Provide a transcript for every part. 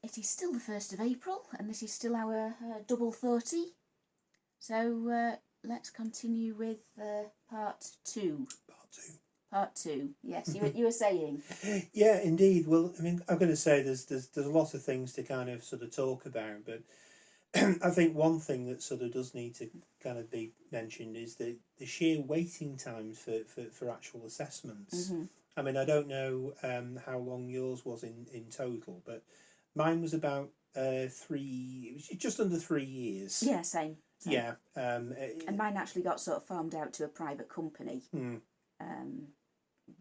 It is still the 1st of April, and this is still our double 30. So let's continue with part 2. Part 2, yes, you were saying. Yeah, indeed. Well, I mean, I'm going to say there's a lot of things to kind of sort of talk about, but I think one thing that sort of does need to kind of be mentioned is the sheer waiting times for actual assessments. Mm-hmm. I mean, I don't know how long yours was in total, but mine was about just under 3 years. Yeah, same. Yeah. And mine actually got sort of farmed out to a private company.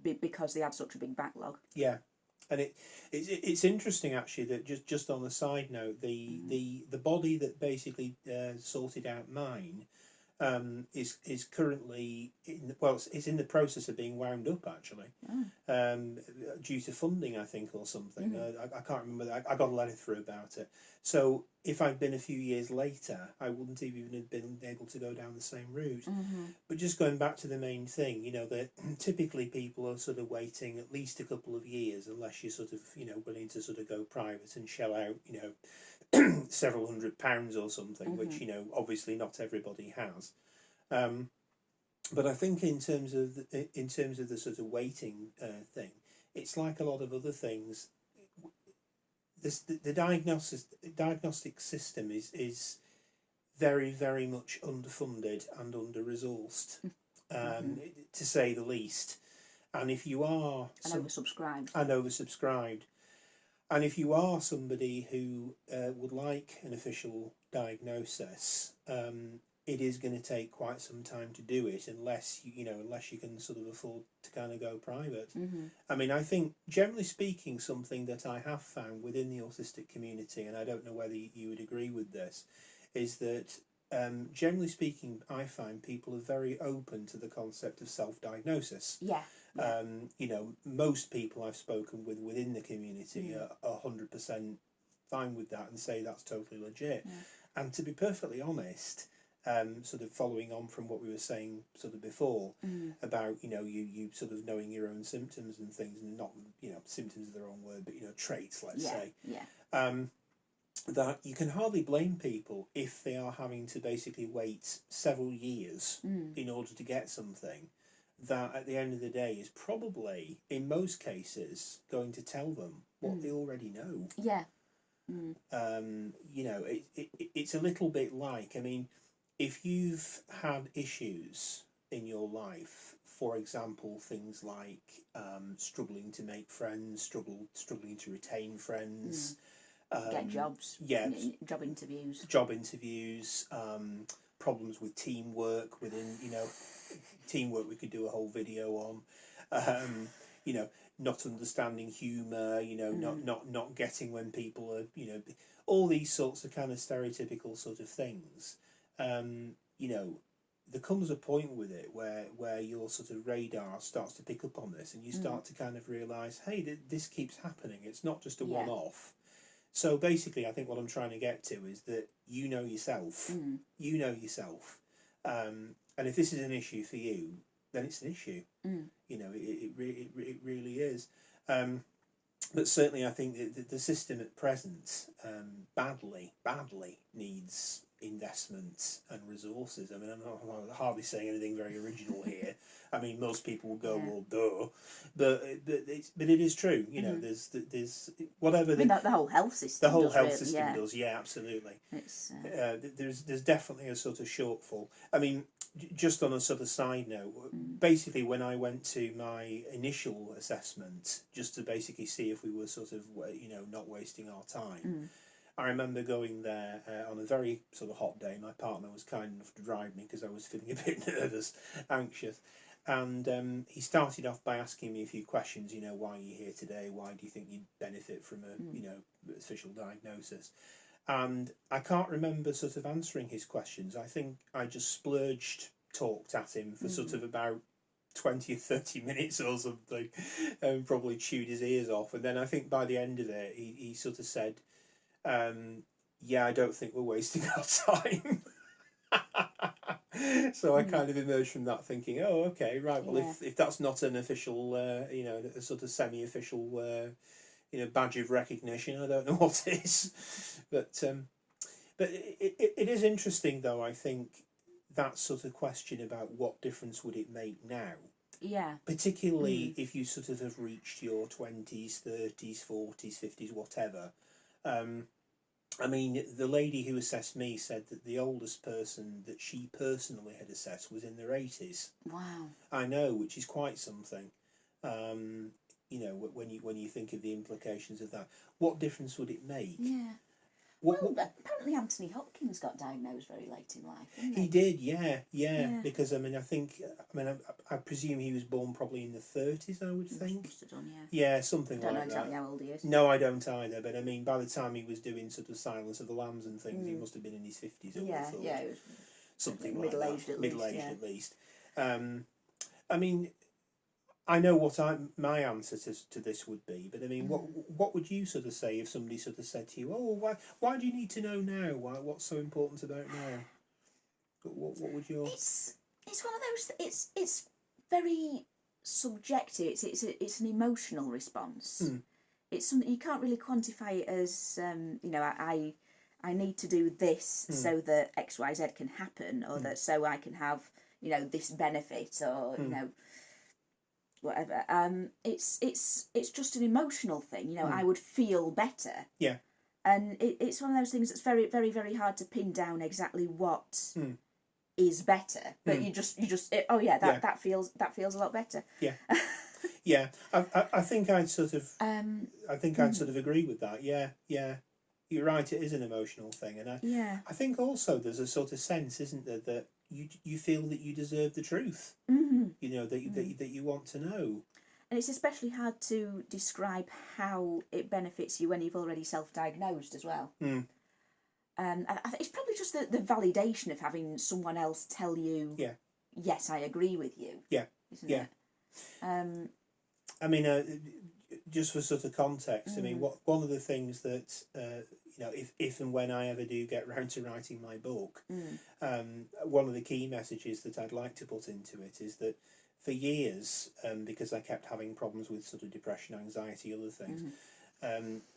Because they had such a big backlog. Yeah, and it's interesting actually that just on a side note, the body that basically sorted out mine is currently it's in the process of being wound up actually, due to funding I think or something. I can't remember. I got a letter through about it. So if I'd been a few years later, I wouldn't even have been able to go down the same route. But just going back to the main thing, you know, that typically people are sort of waiting at least a couple of years, unless you're sort of, you know, willing to sort of go private and shell out, you know, several £100s or something, which, you know, obviously not everybody has. But I think in terms of the sort of waiting thing, it's like a lot of other things. The diagnostic system is very, very much underfunded and under-resourced, to say the least. And if you are... oversubscribed. And if you are somebody who would like an official diagnosis, it is going to take quite some time to do it, unless you can sort of afford to kind of go private. I mean, I think generally speaking, something that I have found within the autistic community, and I don't know whether you would agree with this, is that generally speaking, I find people are very open to the concept of self-diagnosis. Yeah. You know, most people I've spoken with within the community are 100% fine with that and say that's totally legit. And to be perfectly honest, sort of following on from what we were saying sort of before about, you know, you sort of knowing your own symptoms and things, and not, you know, symptoms are the wrong word, but, you know, traits, let's say. That you can hardly blame people if they are having to basically wait several years in order to get something that at the end of the day is probably, in most cases, going to tell them what they already know. Yeah. You know, it's a little bit like, I mean, if you've had issues in your life, for example, things like struggling to make friends, struggling to retain friends, get jobs, job interviews, problems with teamwork within, you know, teamwork we could do a whole video on, you know, not understanding humour, you know, not getting when people are, you know, all these sorts of kind of stereotypical sort of things. You know, there comes a point with it where your sort of radar starts to pick up on this, and you start to kind of realise, hey, this keeps happening. It's not just a one-off. So basically, I think what I'm trying to get to is that you know yourself. You know yourself. And if this is an issue for you, then it's an issue. You know, it really is. But certainly, I think the system at present badly needs investment and resources. I mean, I'm not hardly saying anything very original here. I mean, most people will go, well, duh, but it is true. You know, there's whatever. The whole health system. The whole health system does, yeah, absolutely. It's there's definitely a sort of shortfall. I mean, just on a sort of side note, basically when I went to my initial assessment, just to basically see if we were sort of, you know, not wasting our time, I remember going there on a very sort of hot day. My partner was kind enough to drive me because I was feeling a bit nervous, anxious. And he started off by asking me a few questions, you know, why are you here today? Why do you think you'd benefit from a, you know, official diagnosis? And I can't remember sort of answering his questions. I think I just talked at him for sort of about 20 or 30 minutes or something, and probably chewed his ears off. And then I think by the end of it, he sort of said, yeah, I don't think we're wasting our time. So I kind of emerged from that thinking, oh, okay, right, well, if that's not an official, you know, a sort of semi-official badge of recognition. I don't know what it is, but it is interesting though. I think that sort of question about what difference would it make now. Yeah. Particularly if you sort of have reached your 20s, 30s, 40s, 50s, whatever. I mean, the lady who assessed me said that the oldest person that she personally had assessed was in their 80s. Wow. I know, which is quite something. When you think of the implications of that, what difference would it make? Yeah. Apparently Anthony Hopkins got diagnosed very late in life, didn't he? He did, yeah. Because I presume he was born probably in the 30s. I would think. Must have done, yeah. Yeah, something like that. Don't know exactly how old he is. No, I don't either. But I mean, by the time he was doing sort of Silence of the Lambs and things, he must have been in his 50s. Yeah, he was something middle-aged like that. Middle-aged at least. I mean, I know what my answer to this would be, but I mean, what would you sort of say if somebody sort of said to you, "Oh, why do you need to know now? What's so important about now?" What would your? It's one of those. It's very subjective. It's an emotional response. It's something you can't really quantify it as. I need to do this so that X, Y, Z can happen, or that so I can have this benefit, or whatever. It's just an emotional thing. I would feel better. Yeah. And it's one of those things that's very, very, very hard to pin down exactly what is better. But you just that feels a lot better. Yeah. Yeah. I think I'd sort of I'd sort of agree with that. Yeah. You're right, it is an emotional thing, and I think also there's a sort of sense, isn't there, that you feel that you deserve the truth. That you want to know. And it's especially hard to describe how it benefits you when you've already self-diagnosed as well. I think it's probably just the validation of having someone else tell you, yes, I agree with you. Yeah. Isn't it? I mean, just for sort of context, I mean, one of the things that if and when I ever do get round to writing my book, one of the key messages that I'd like to put into it is that for years, because I kept having problems with sort of depression, anxiety, other things,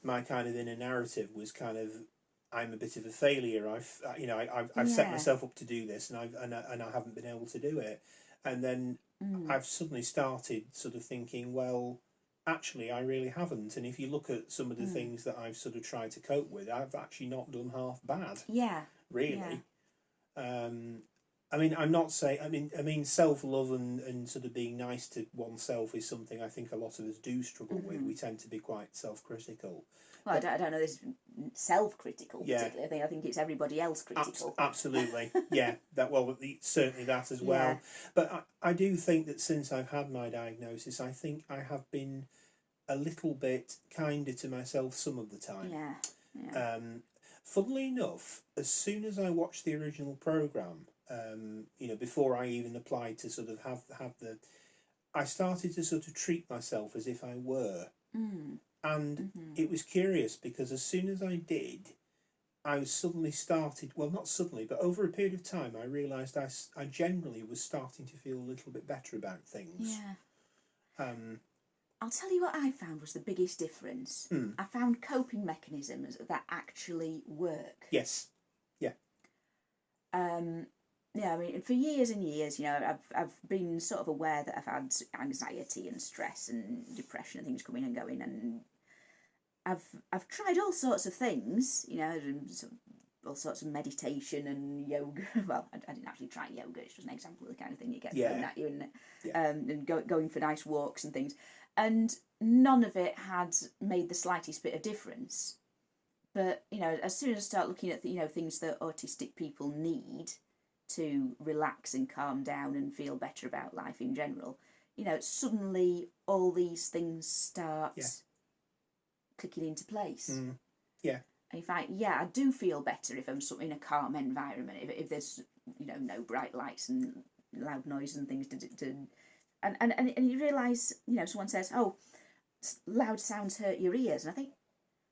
my kind of inner narrative was kind of, I'm a bit of a failure. I've set myself up to do this, and I haven't been able to do it, and then I've suddenly started sort of thinking, well, actually, I really haven't. And if you look at some of the things that I've sort of tried to cope with, I've actually not done half bad. Yeah. Really. Yeah. I mean, I'm not saying. I mean, self-love and sort of being nice to oneself is something I think a lot of us do struggle with. We tend to be quite self-critical. Well, I don't know this self-critical particularly. I think it's everybody else critical. Absolutely, yeah. Certainly that as well. Yeah. But I do think that since I've had my diagnosis, I think I have been a little bit kinder to myself some of the time. Yeah. Funnily enough, as soon as I watched the original programme, before I even applied to sort of have I started to sort of treat myself as if I were. And it was curious because as soon as I did, I suddenly started, well, not suddenly, but over a period of time, I realised I generally was starting to feel a little bit better about things. Yeah. I'll tell you what I found was the biggest difference. I found coping mechanisms that actually work. Yes. Yeah. Yeah, I mean, for years and years, I've been sort of aware that I've had anxiety and stress and depression and things coming and going, and I've tried all sorts of things, all sorts of meditation and yoga. Well, I didn't actually try yoga; it's just an example of the kind of thing you get thrown at you, and going for nice walks and things, and none of it had made the slightest bit of difference. But as soon as I start looking at things that autistic people need to relax and calm down and feel better about life in general, suddenly all these things start clicking into place. Yeah. And in fact, I do feel better if I'm in a calm environment, if there's no bright lights and loud noise and things and you realise, someone says, oh, loud sounds hurt your ears, and I think,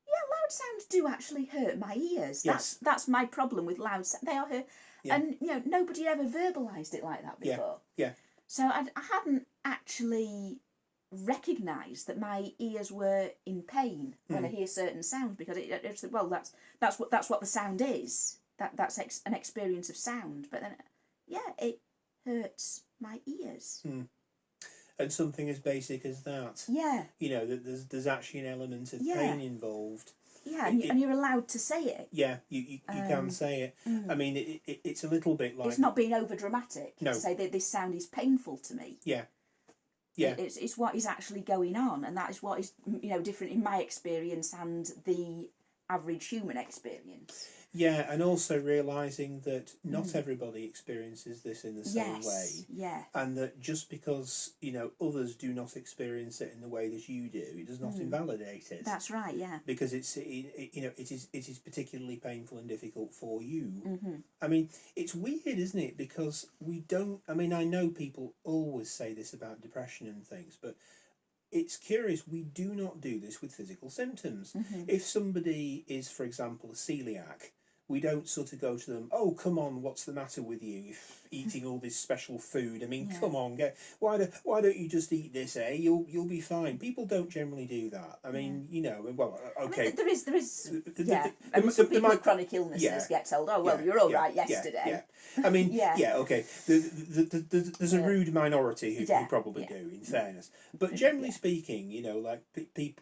loud sounds do actually hurt my ears. Yes. That's my problem with loud sounds. They are hurt. Yeah. And nobody ever verbalised it like that before. Yeah. So I hadn't actually recognise that my ears were in pain when I hear certain sounds, because it's well, that's what the sound is. That's an experience of sound. But then, yeah, it hurts my ears. And something as basic as that. Yeah. You know, that there's actually an element of pain involved. Yeah, and you're allowed to say it. Yeah, you can say it. I mean, it's a little bit like... It's not being over dramatic No. to say that this sound is painful to me. Yeah. Yeah. It's what is actually going on, and that is what is, you know, different in my experience and the average human experience. Yeah, and also realising that not everybody experiences this in the same way. Yeah. And that just because, you know, others do not experience it in the way that you do, it does not invalidate it. That's right, yeah. Because it is particularly painful and difficult for you. I mean, it's weird, isn't it? Because we don't... I mean, I know people always say this about depression and things, but it's curious, we do not do this with physical symptoms. If somebody is, for example, a celiac, we don't sort of go to them, oh, come on, what's the matter with you? Eating all this special food. I mean, come on, why don't you just eat this, eh? You'll be fine. People don't generally do that. I mean, you know, well, okay. I mean, there is, yeah. I mean, some people with chronic illnesses get told, oh, well, you're all right yesterday. Yeah. I mean, okay. There's a rude minority who probably do, in fairness. But generally speaking, you know, like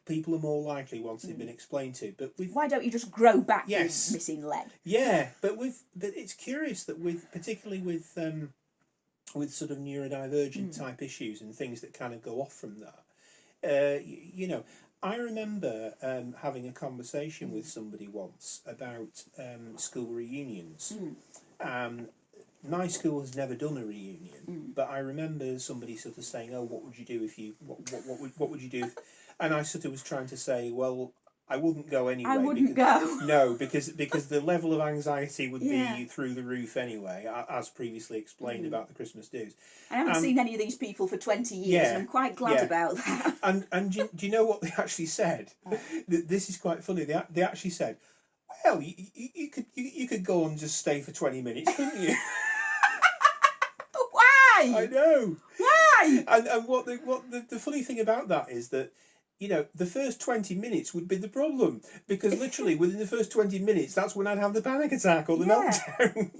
people are more likely once they've been explained to. But why don't you just grow back your missing leg? Yeah, but it's curious that particularly with sort of neurodivergent type issues and things that kind of go off from that, you know, I remember having a conversation with somebody once about school reunions. My school has never done a reunion, but I remember somebody sort of saying, "Oh, what would you do if you what would you do?" And I sort of was trying to say, "Well, I wouldn't go anyway." I wouldn't go. No, because the level of anxiety would be through the roof anyway, as previously explained about the Christmas dues. I haven't seen any of these people for 20 years, and I'm quite glad about that. And do you know what they actually said? This is quite funny. They actually said, "Well, you could go and just stay for 20 minutes, couldn't you?" Why? I know. Why? And what the funny thing about that is that, you know, the first 20 minutes would be the problem, because literally within the first 20 minutes, that's when I'd have the panic attack or the meltdown.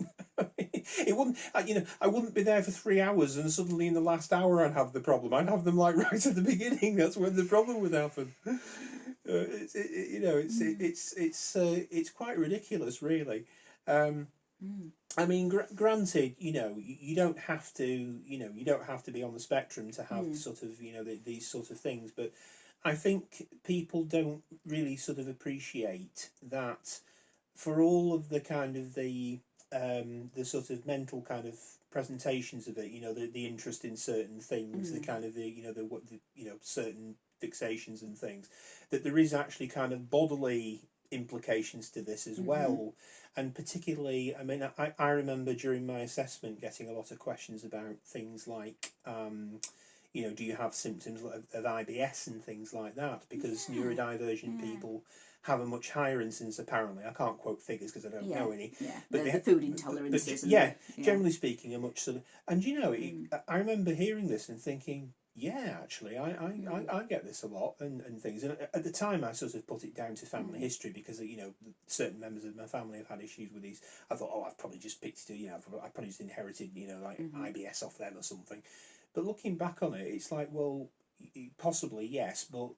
It wouldn't, you know, I wouldn't be there for 3 hours and suddenly in the last hour I'd have the problem. I'd have them like right at the beginning. That's when the problem would happen. It's quite ridiculous, really. I mean, granted, you know, you don't have to, you know, you don't have to be on the spectrum to have sort of, you know, these sort of things, but I think people don't really sort of appreciate that for all of the kind of the sort of mental kind of presentations of it, you know, the interest in certain things, the kind of certain fixations and things, that there is actually kind of bodily implications to this as well. And particularly, I mean, I remember during my assessment getting a lot of questions about things like, you know, do you have symptoms of IBS and things like that? Because neurodivergent people have a much higher incidence, apparently. I can't quote figures because I don't know any. Yeah, but the food intolerances. Generally speaking, a much sort of... And, you know, I remember hearing this and thinking, yeah, actually, I get this a lot and things. And at the time, I sort of put it down to family history because, you know, certain members of my family have had issues with these. I thought, oh, I've probably just picked, you know, I've probably just inherited, you know, like IBS off them or something. But looking back on it, it's like, well, possibly, yes, but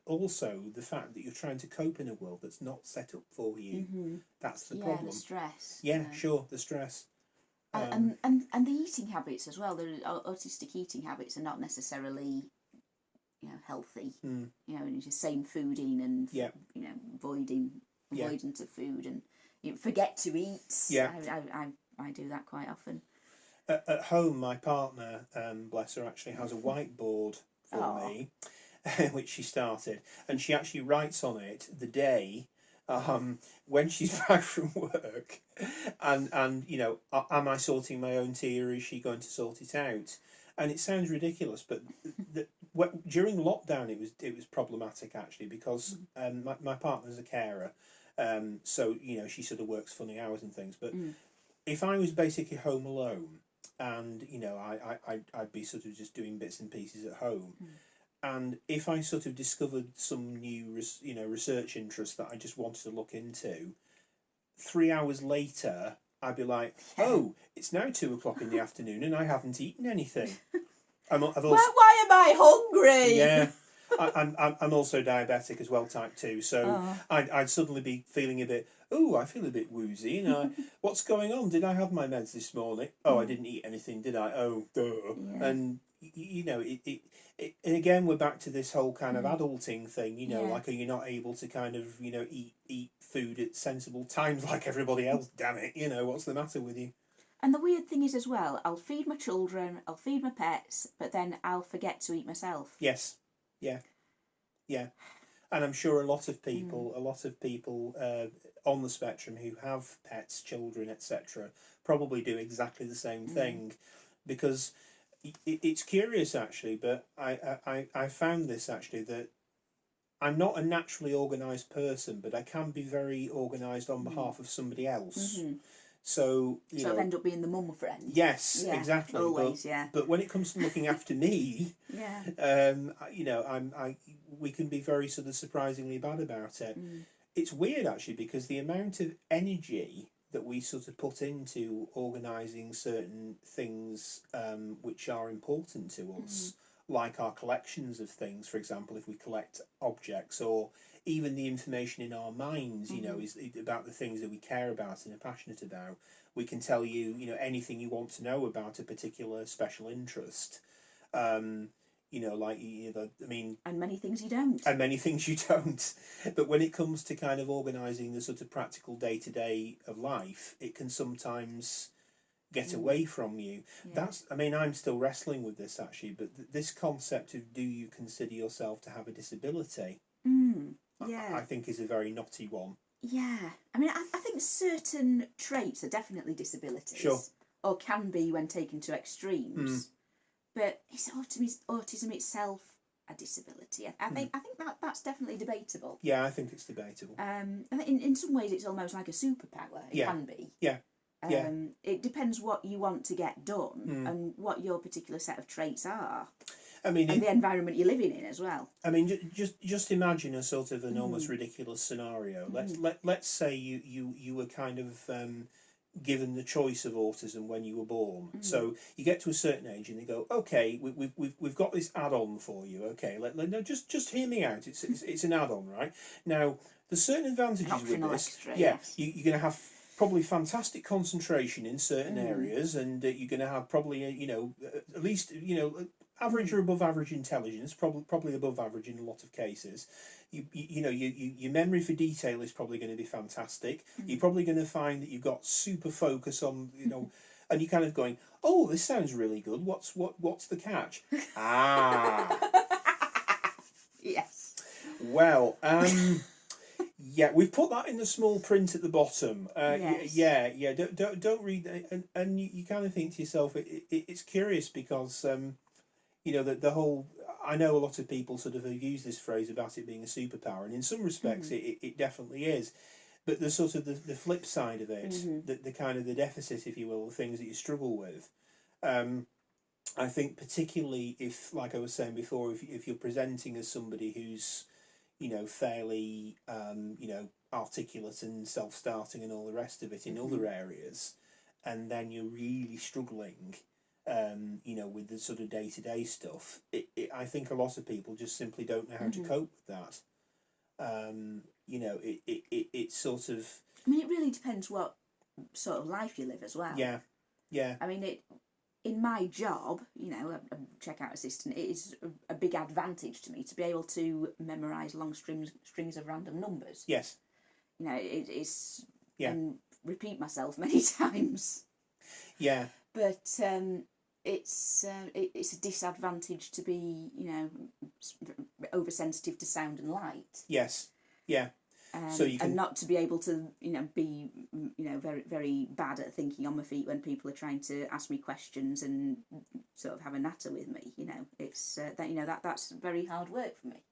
also the fact that you're trying to cope in a world that's not set up for you, that's the problem. The stress. Yeah, sure, the stress. And the eating habits as well. The autistic eating habits are not necessarily, you know, healthy. You know, it's the same fooding and you know, avoidance of food, and you forget to eat. Yeah, I do that quite often. At home, my partner, bless her, actually has a whiteboard for me, which she started, and she actually writes on it the day when she's back from work, and you know, am I sorting my own tea or is she going to sort it out? And it sounds ridiculous, but during lockdown it was problematic actually, because my partner's a carer, so you know, she sort of works funny hours and things. But if I was basically home alone, and you know, I'd be sort of just doing bits and pieces at home, and if I sort of discovered some new research interest that I just wanted to look into, 3 hours later I'd be like, oh, it's now 2 o'clock in the afternoon and I haven't eaten anything. I've also, why am I hungry? Yeah. I'm also diabetic as well, type 2, so I'd suddenly be feeling a bit, I feel a bit woozy, what's going on? Did I have my meds this morning? Oh, I didn't eat anything, did I? Oh, duh. Yeah. And, and again, we're back to this whole kind of adulting thing, like, are you not able to kind of, eat food at sensible times like everybody else? Damn it, what's the matter with you? And the weird thing is as well, I'll feed my children, I'll feed my pets, but then I'll forget to eat myself. Yes. Yeah. And I'm sure a lot of people on the spectrum who have pets, children, etc., probably do exactly the same thing, because it's curious actually. But I found this actually, that I'm not a naturally organised person, but I can be very organised on behalf of somebody else. Mm-hmm. So sort of end up being the mum friend. Yes, exactly. Always, But when it comes to looking after me, we can be very sort of surprisingly bad about it. It's weird actually, because the amount of energy that we sort of put into organising certain things which are important to us, like our collections of things, for example, if we collect objects, or even the information in our minds, is about the things that we care about and are passionate about. We can tell you, anything you want to know about a particular special interest. And many things you don't. And many things you don't. But when it comes to kind of organising the sort of practical day-to-day of life, it can sometimes get away from you. I'm still wrestling with this actually, but this concept of, do you consider yourself to have a disability? I think is a very knotty one. Yeah, I think certain traits are definitely disabilities. Sure. Or can be when taken to extremes. But is autism itself a disability? I think that's definitely debatable. Yeah, I think it's debatable. In some ways it's almost like a superpower. It can be. Yeah. It depends what you want to get done and what your particular set of traits are. And the environment you're living in as well. Just imagine a sort of an almost ridiculous scenario. Let's say you were kind of given the choice of autism when you were born. So you get to a certain age and they go, okay, we've got this add-on for you. Okay, no, just hear me out. It's an add-on, right? Now there's certain advantages with this. Extra, yes. You're going to have probably fantastic concentration in certain areas, and you're going to have probably at least average or above average intelligence, probably above average in a lot of cases. Your memory for detail is probably going to be fantastic. You're probably going to find that you've got super focus on, and you're kind of going, oh, this sounds really good. What's the catch? Yes. Well, yeah, we've put that in the small print at the bottom. Yes. Yeah. Don't read that, and you kind of think to yourself, it's curious because the whole. I know a lot of people sort of have used this phrase about it being a superpower, and in some respects it definitely is. But the sort of the flip side of it, the kind of the deficit, if you will, the things that you struggle with. I think particularly if, like I was saying before, if you're presenting as somebody who's fairly articulate and self-starting and all the rest of it in other areas, and then you're really struggling with the sort of day-to-day stuff, I think a lot of people just simply don't know how to cope with that. It's sort of... it really depends what sort of life you live as well. Yeah. In my job, a checkout assistant, it is a big advantage to me to be able to memorise long strings of random numbers. Yes. It's... Yeah. And repeat myself many times. Yeah. But it's a disadvantage to be, oversensitive to sound and light. Yes. Yeah. So you can... and not to be able to, be, very, very bad at thinking on my feet when people are trying to ask me questions and sort of have a natter with me. It's that's very hard work for me.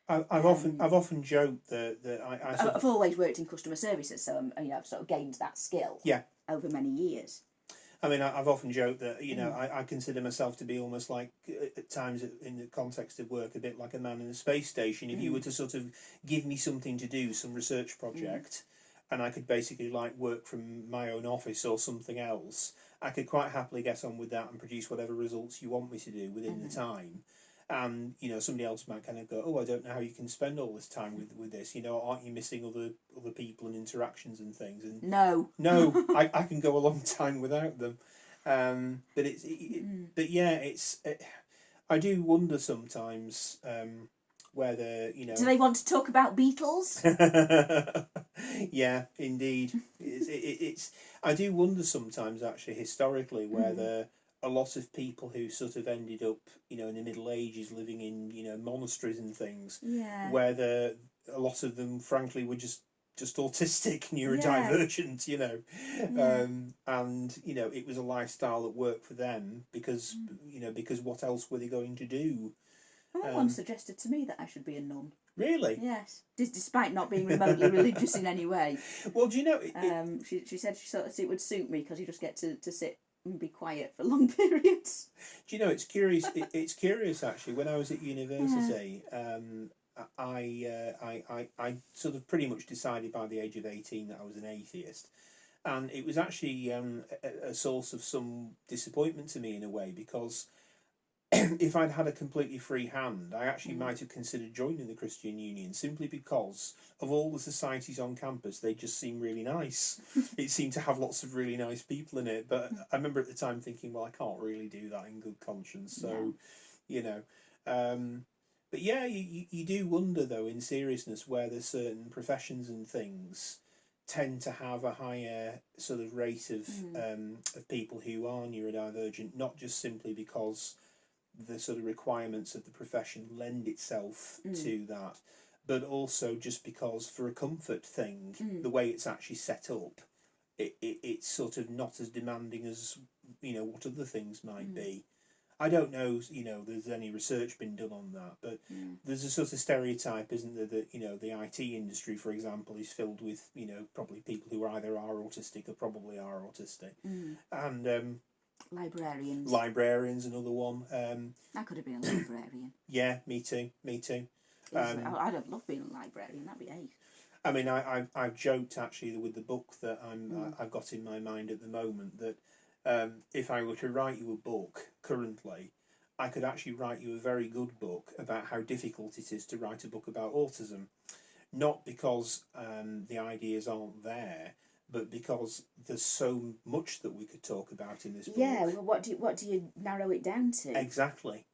I've often joked that I've always worked in customer services, so I've sort of gained that skill. Yeah. Over many years. I mean, I've often joked that, you know, I consider myself to be almost like, at times in the context of work, a bit like a man in a space station. If you were to sort of give me something to do, some research project, and I could basically like work from my own office or something else, I could quite happily get on with that and produce whatever results you want me to do within the time. And, you know, somebody else might kind of go, oh, I don't know how you can spend all this time with this, you know, aren't you missing other people and interactions and things? And No. I can go a long time without them. But but yeah, I do wonder sometimes whether, you know. Do they want to talk about beetles? Yeah, indeed. It's I do wonder sometimes, actually, historically, whether a lot of people who sort of ended up, you know, in the Middle Ages living in, you know, monasteries and things, whether a lot of them, frankly, were just autistic, neurodivergent, you know, and you know, it was a lifestyle that worked for them because you know, because what else were they going to do? My one suggested to me that I should be a nun. Really? Yes, despite not being remotely religious in any way. Well, do you know? She said she thought it would suit me because you just get to sit and be quiet for long periods. Do you know? It's curious. It's curious actually. When I was at university, I sort of pretty much decided by the age of 18 that I was an atheist, and it was actually a source of some disappointment to me in a way, because if I'd had a completely free hand, I actually might have considered joining the Christian Union, simply because of all the societies on campus. They just seem really nice. It seemed to have lots of really nice people in it. But I remember at the time thinking, well, I can't really do that in good conscience. So, you know. But yeah, you do wonder, though, in seriousness, whether certain professions and things tend to have a higher sort of rate of people who are neurodivergent, not just simply because the sort of requirements of the profession lend itself to that, but also just because, for a comfort thing, the way it's actually set up, it's sort of not as demanding as, you know, what other things might be. I don't know, you know, there's any research been done on that, but there's a sort of stereotype, isn't there, that, you know, the IT industry, for example, is filled with, you know, probably people who either are autistic or probably are autistic. And librarians, another one. I could have been a librarian. Yeah, me too. I'd have loved being a librarian. That'd be ace. I mean, I've joked actually with the book that I've got in my mind at the moment, that if I were to write you a book currently, I could actually write you a very good book about how difficult it is to write a book about autism. Not because the ideas aren't there, but because there's so much that we could talk about in this book. Yeah, well, what do you narrow it down to? Exactly.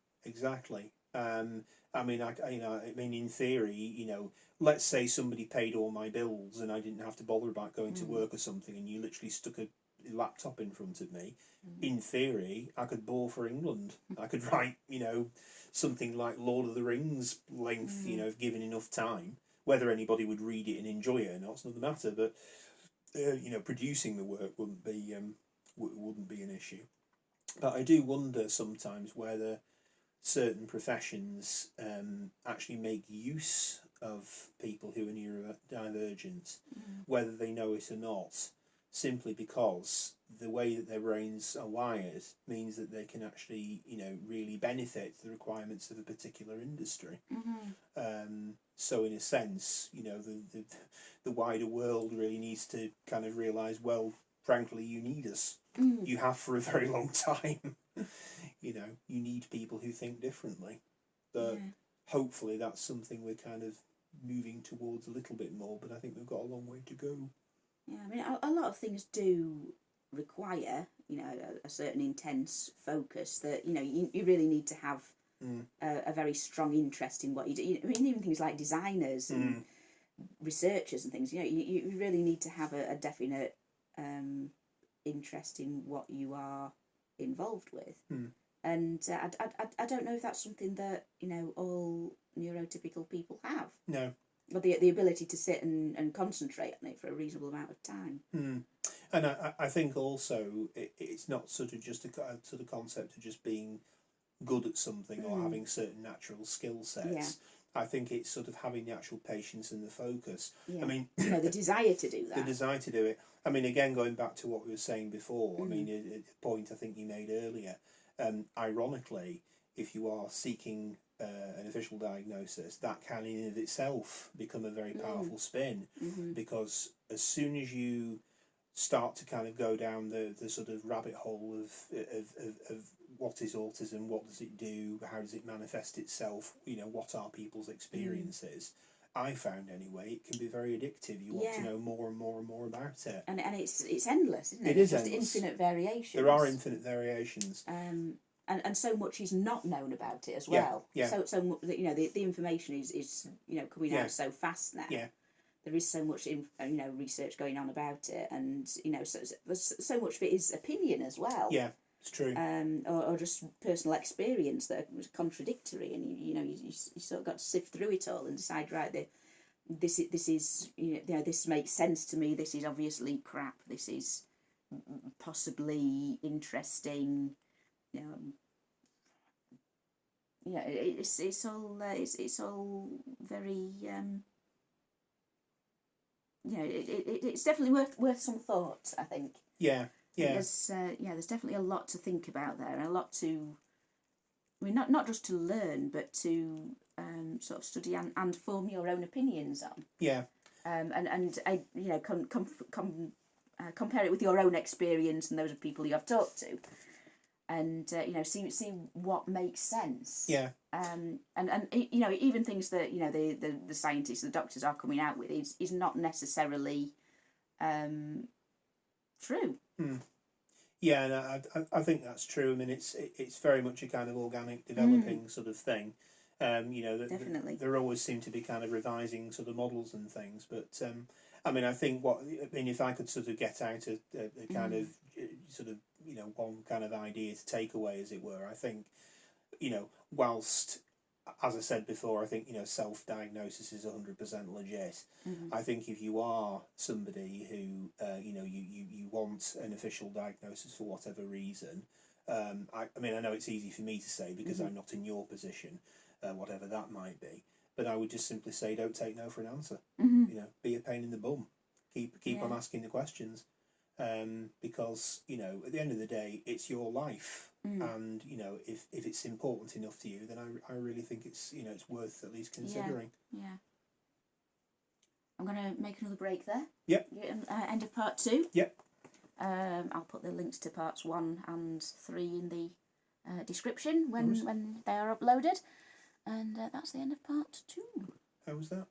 I mean, in theory, you know, let's say somebody paid all my bills and I didn't have to bother about going to work or something, and you literally stuck a laptop in front of me. In theory, I could bore for England. I could write, you know, something like Lord of the Rings length, you know, if given enough time. Whether anybody would read it and enjoy it or not, it's another matter. But you know, producing the work wouldn't be an issue. But I do wonder sometimes whether certain professions actually make use of people who are neurodivergent, whether they know it or not, simply because the way that their brains are wired means that they can actually, you know, really benefit the requirements of a particular industry. So in a sense, you know, the wider world really needs to kind of realise, well, frankly, you need us. You have for a very long time. You know, you need people who think differently. But hopefully that's something we're kind of moving towards a little bit more, but I think we've got a long way to go. Yeah, I mean, a lot of things do require, you know, a certain intense focus that, you know, you really need to have a very strong interest in what you do. I mean, even things like designers and researchers and things, you know, you really need to have a definite interest in what you are involved with. And I don't know if that's something that, you know, all neurotypical people have. No. Or the ability to sit and concentrate on it for a reasonable amount of time. And I think also it's not sort of just a sort of concept of just being good at something or having certain natural skill sets. I think it's sort of having the actual patience and the focus. Yeah. I mean, the desire to do that. the desire to do it. I mean, again, going back to what we were saying before, I mean, a point I think you made earlier, ironically, if you are seeking an official diagnosis, that can in and of itself become a very powerful spin, because as soon as you start to kind of go down the sort of rabbit hole of what is autism, what does it do, how does it manifest itself, what are people's experiences, I found anyway, it can be very addictive. You want to know more and more and more about it. And it's endless, isn't it? It is just endless. Infinite variations. There are infinite variations. And so much is not known about it as well. So much, the information is coming out so fast now. Yeah. There is so much research going on about it, and so much of it is opinion as well. Yeah, it's true. Or just personal experience that are contradictory, and you sort of got to sift through it all and decide, right, this is this makes sense to me. This is obviously crap. This is possibly interesting. It's all very. It's definitely worth some thought, I think. Yeah. There's definitely a lot to think about there, and a lot to. I mean, not just to learn, but to sort of study and form your own opinions on. Yeah. And compare it with your own experience and those of people you have talked to, and see what makes sense. Yeah. And even things that the scientists, the doctors are coming out with is not necessarily true. Yeah, and I think that's true. I mean, it's very much a kind of organic developing sort of thing. Definitely. There always seem to be kind of revising sort of models and things, but I mean, I think if I could sort of get out a kind of sort of one kind of idea to take away, as it were, I think whilst, as I said before, I think self-diagnosis is 100% legit. I think if you are somebody who you want an official diagnosis for whatever reason, I mean, I know it's easy for me to say because I'm not in your position, whatever that might be, but I would just simply say, don't take no for an answer. Be a pain in the bum. Keep on asking the questions, because at the end of the day, it's your life. And if it's important enough to you, then I really think it's it's worth at least considering. Yeah. I'm gonna make another break there. Yep. End of part 2. Yep. I'll put the links to parts 1 and 3 in the description when they are uploaded, and that's the end of part 2. How was that?